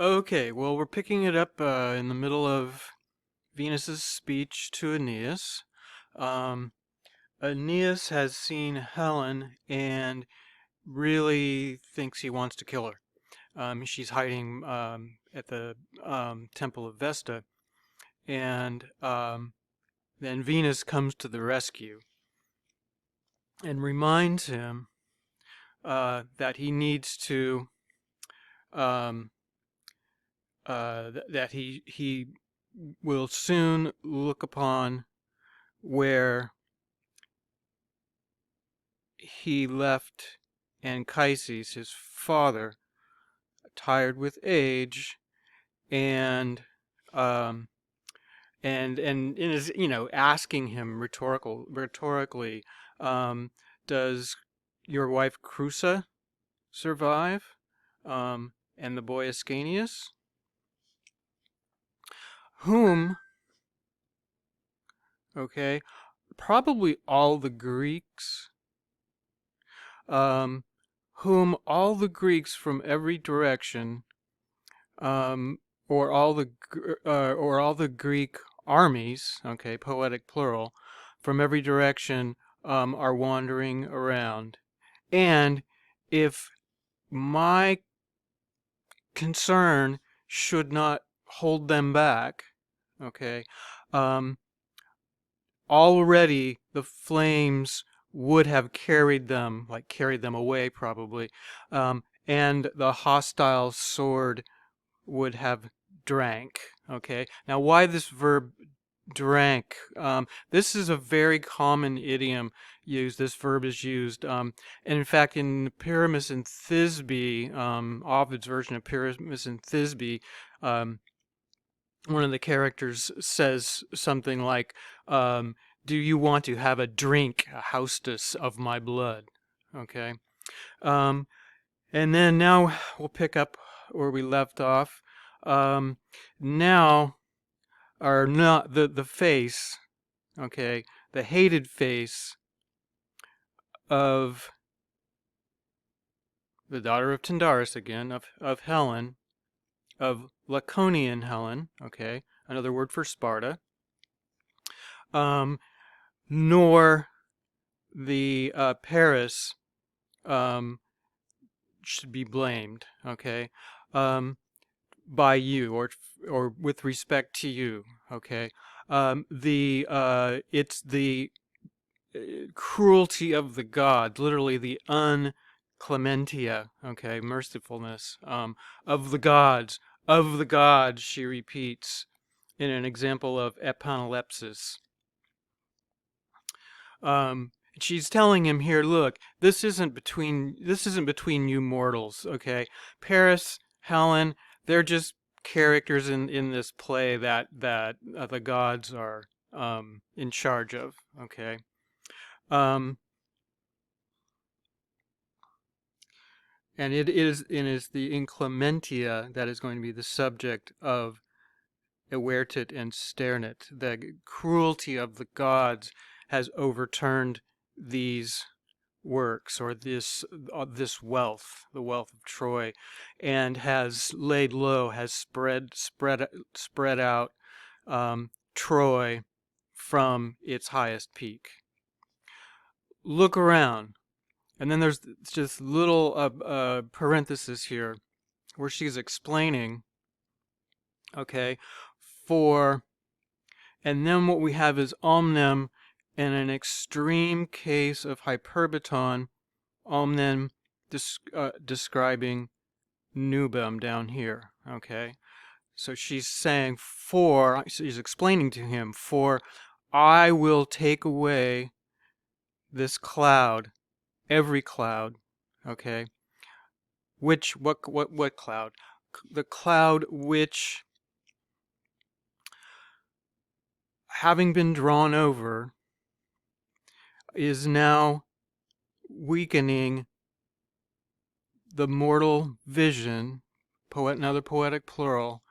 Okay, well, we're picking it up in the middle of Venus's speech to Aeneas. Um, Aeneas has seen Helen and really thinks he wants to kill her. She's hiding at the Temple of Vesta, and then Venus comes to the rescue and reminds him that he needs to um, that he will soon look upon where he left Anchises, his father, tired with age, and um, and is asking him rhetorically, um, does your wife Crusa survive, and the boy Ascanius, whom okay, probably all the Greeks, um, whom all the Greeks from every direction, um, or all the Greek armies, okay, poetic plural, from every direction, are wandering around. And if my concern should not hold them back, okay, um, already the flames would have carried them away probably, and the hostile sword would have drank. Okay, now why this verb drank? This is a very common idiom used. This verb is used, and in fact, in Pyramus and Thisbe, Ovid's version of Pyramus and Thisbe, um, one of the characters says something like, "Do you want to have a drink, a hostess of my blood?" Okay, um, and then now we'll pick up where we left off. Now, are not the face, okay, the hated face of the daughter of Tyndarus again, of Helen, of Laconian Helen, okay, another word for Sparta, um, nor the Paris um, should be blamed, okay, by you, or with respect to you, okay. The It's the cruelty of the gods, literally the unclementia, okay, mercifulness, of the gods, she repeats in an example of epanalepsis. She's telling him here, look, this isn't between you mortals, okay? Paris, Helen, they're just characters in this play that the gods are in charge of, okay? Um, and it is the inclementia that is going to be the subject of Ewertit and Sternit. The cruelty of the gods has overturned these works, or this wealth, the wealth of Troy, and has laid low, has spread out Troy from its highest peak. Look around, and then there's just little parenthesis here where she's explaining, okay, for, and then what we have is omnem, in an extreme case of hyperbaton, omnem describing nubem down here, okay? So she's saying, she's explaining to him, for I will take away this cloud, every cloud, okay? What cloud? The cloud which, having been drawn over, is now weakening the mortal vision, another poetic plural,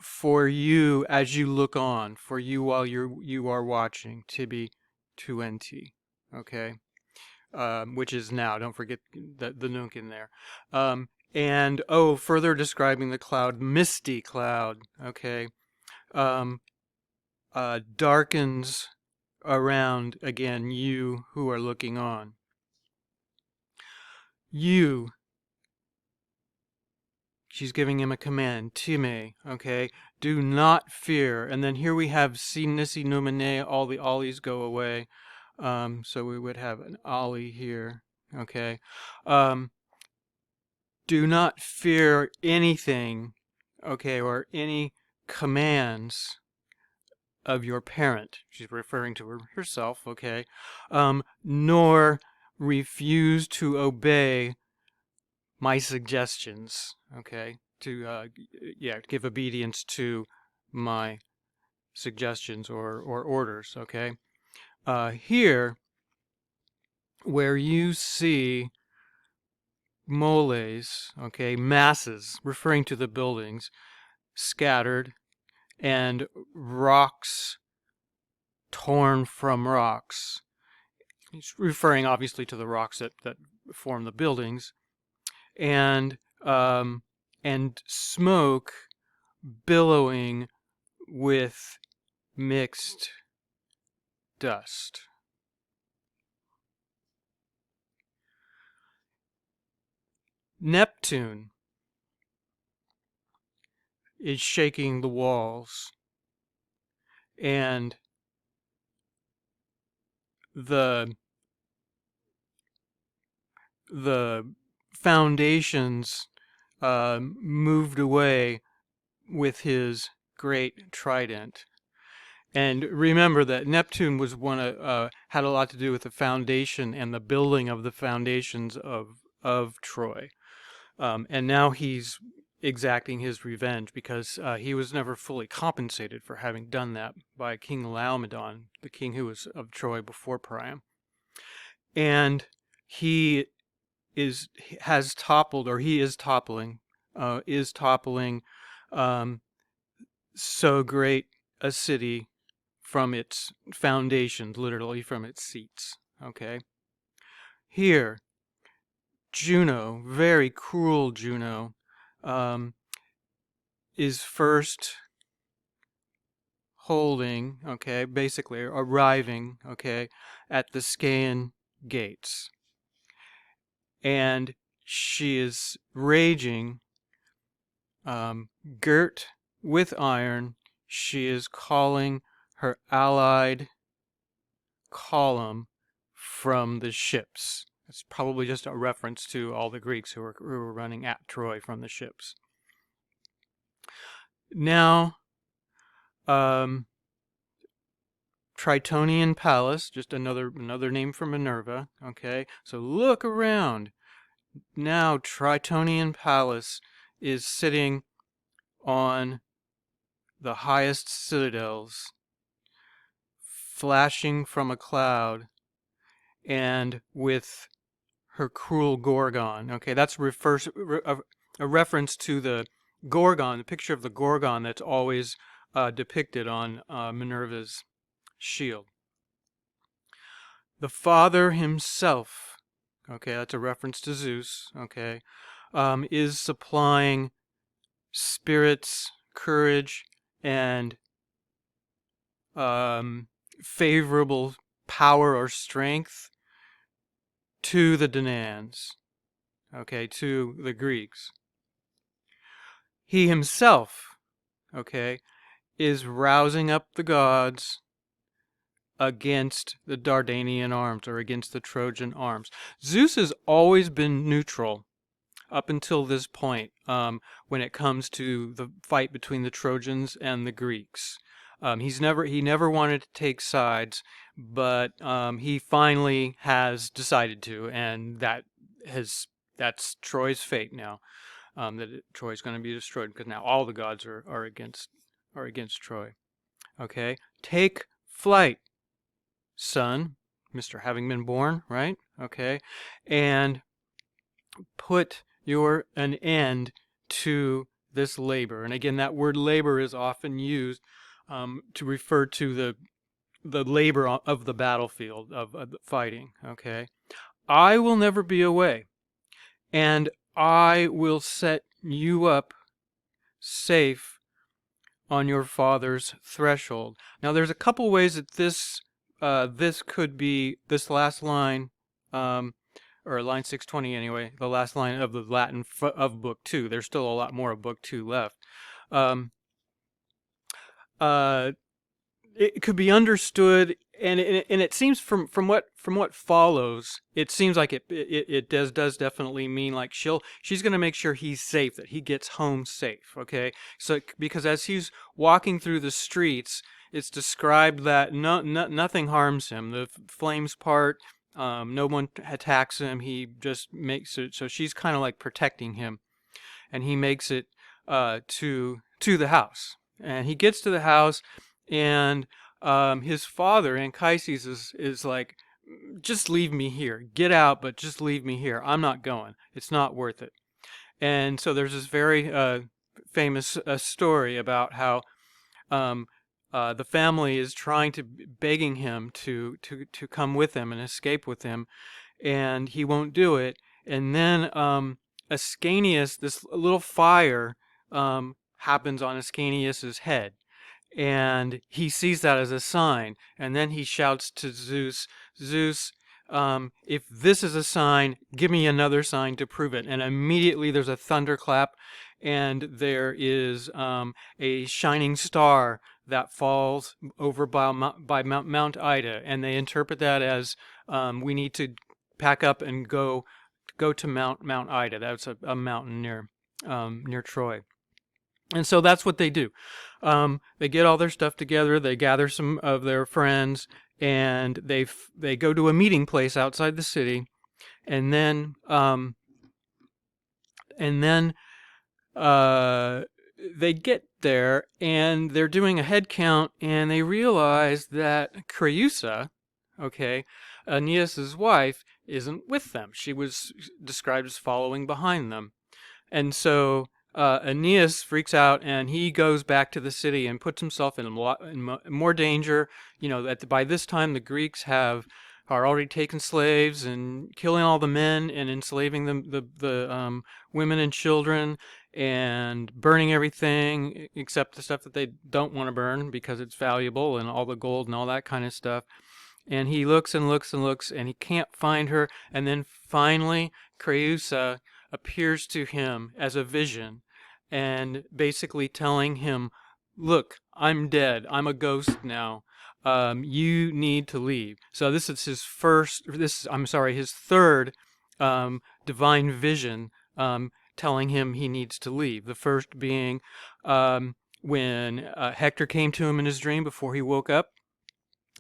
for you as you look on, for you while you are watching, tibi tuenti, okay, which is now. Don't forget the nunc in there, And further describing the cloud, misty cloud. Okay, um, darkens around again you who are looking on. You. She's giving him a command, time, okay? Do not fear. And then here we have si nisi numine, all the ollies go away. So we would have an ollie here, okay? Do not fear anything, okay, or any commands of your parent. She's referring to herself, okay? Nor refuse to obey my suggestions, okay? To give obedience to my suggestions or orders, okay? Here, where you see moles, okay, masses, referring to the buildings, scattered, and rocks torn from rocks. He's referring obviously to the rocks that form the buildings, and smoke billowing with mixed dust. Neptune is shaking the walls, and the foundations moved away with his great trident. And remember that Neptune was had a lot to do with the foundation and the building of the foundations of Troy. And now he's exacting his revenge because he was never fully compensated for having done that by King Laomedon, the king who was of Troy before Priam. And he has toppled, or he is toppling, so great a city from its foundations, literally from its seats. Okay. Here, Juno, very cruel Juno, is first holding, okay, basically arriving, okay, at the Scaean gates. And she is raging, girt with iron. She is calling her allied column from the ships. It's probably just a reference to all the Greeks who were running at Troy from the ships. Now, Tritonian Palace, just another name for Minerva, okay? So look around. Now Tritonian Palace is sitting on the highest citadels, flashing from a cloud, and with her cruel Gorgon. Okay, that's a reference to the Gorgon, the picture of the Gorgon that's always depicted on Minerva's shield. The father himself, okay, that's a reference to Zeus, okay, is supplying spirits, courage, and favorable power or strength to the Danaans, okay, to the Greeks. He himself, okay, is rousing up the gods against the Dardanian arms, or against the Trojan arms. Zeus has always been neutral up until this point, when it comes to the fight between the Trojans and the Greeks. He never wanted to take sides, but he finally has decided to, and that's Troy's fate now. That Troy's going to be destroyed because now all the gods are against Troy. Okay, take flight, son, Mr. Having been born, right? Okay, and put an end to this labor. And again, that word labor is often used to refer to the labor of the battlefield, of fighting. Okay, I will never be away, and I will set you up safe on your father's threshold. Now, there's a couple ways that this could be, this last line, or line 620 anyway, the last line of the Latin of Book 2. There's still a lot more of Book 2 left. Um, uh, it could be understood, and it seems from what follows, it seems like it does definitely mean like she's going to make sure he's safe, that he gets home safe. Okay, so because as he's walking through the streets, it's described that nothing harms him. The flames part. No one attacks him. He just makes it so she's kind of like protecting him, and he makes it to the house, and he gets to the house, and his father, Anchises, is like, just leave me here. Get out, but just leave me here. I'm not going. It's not worth it. And so there's this very famous story about how the family is begging him to come with them and escape with him, and he won't do it. And then Ascanius, this little fire happens on Ascanius's head, and he sees that as a sign, and then he shouts to Zeus, Zeus, if this is a sign, give me another sign to prove it. And immediately there's a thunderclap, and there is a shining star that falls over by Mount Ida, and they interpret that as we need to pack up and go to Mount Ida. That's a mountain near Troy. And so that's what they do. They get all their stuff together. They gather some of their friends, and they go to a meeting place outside the city. And then they get there, and they're doing a head count, and they realize that Creusa, okay, Aeneas's wife, isn't with them. She was described as following behind them. And so Aeneas freaks out, and he goes back to the city and puts himself in more danger. You know, by this time the Greeks are already taking slaves and killing all the men and enslaving the women and children and burning everything except the stuff that they don't want to burn because it's valuable, and all the gold and all that kind of stuff. And he looks and looks and looks, and he can't find her. And then finally Creusa appears to him as a vision, and basically telling him, look, I'm dead. I'm a ghost now. You need to leave. So this is his his third divine vision, telling him he needs to leave. The first being when Hector came to him in his dream before he woke up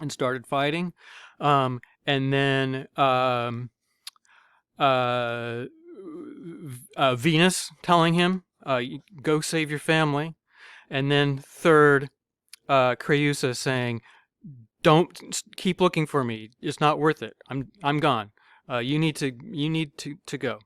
and started fighting. And then Venus telling him, go save your family. And then third, Creusa saying, don't keep looking for me. It's not worth it. I'm gone. You need to go.